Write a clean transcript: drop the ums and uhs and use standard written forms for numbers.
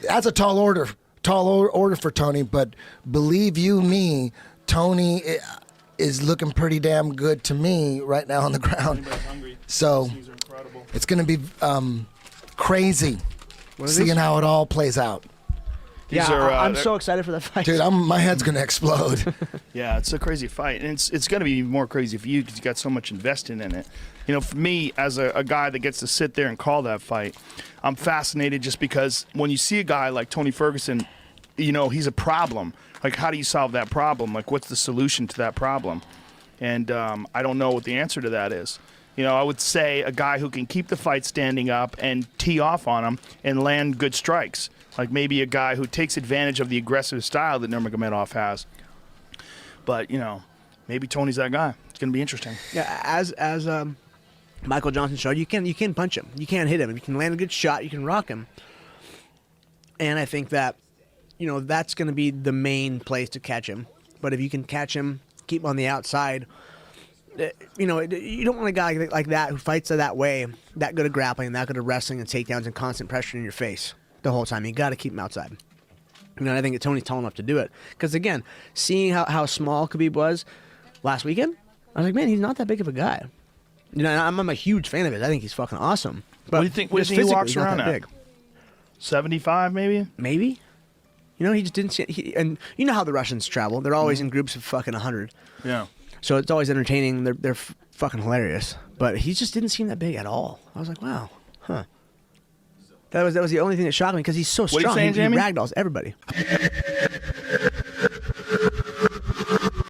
That's a tall order for Tony. But believe you me, Tony is looking pretty damn good to me right now on the ground. So it's going to be crazy seeing how it all plays out. I'm so excited for that fight. Dude, my head's going to explode. Yeah, it's a crazy fight. And it's going to be even more crazy for you because you got so much invested in it. You know, for me, as a guy that gets to sit there and call that fight, I'm fascinated just because when you see a guy like Tony Ferguson, you know, he's a problem. Like, how do you solve that problem? Like, what's the solution to that problem? And I don't know what the answer to that is. You know, I would say a guy who can keep the fight standing up and tee off on him and land good strikes. Like maybe a guy who takes advantage of the aggressive style that Nurmagomedov has. But, you know, maybe Tony's that guy. It's going to be interesting. Yeah, as Michael Johnson showed, you can punch him. You can't hit him. You can land a good shot. You can rock him. And I think that, you know, that's going to be the main place to catch him. But if you can catch him, keep him on the outside, you know, you don't want a guy like that who fights that way, that good at grappling, that good at wrestling and takedowns and constant pressure in your face the whole time. You got to keep him outside. You know, I think Tony's tall enough to do it. Because, again, seeing how small Khabib was last weekend, I was like, man, he's not that big of a guy. You know, I'm a huge fan of his. I think he's fucking awesome. But What do you think he walks around at? Big. 75 maybe? Maybe. You know, he just didn't see and you know how the Russians travel. They're always in groups of fucking 100. Yeah. So it's always entertaining. They're fucking hilarious. But he just didn't seem that big at all. I was like, wow, huh. That was the only thing that shocked me because he's so strong. What are you saying, Jamie? He ragdolls everybody.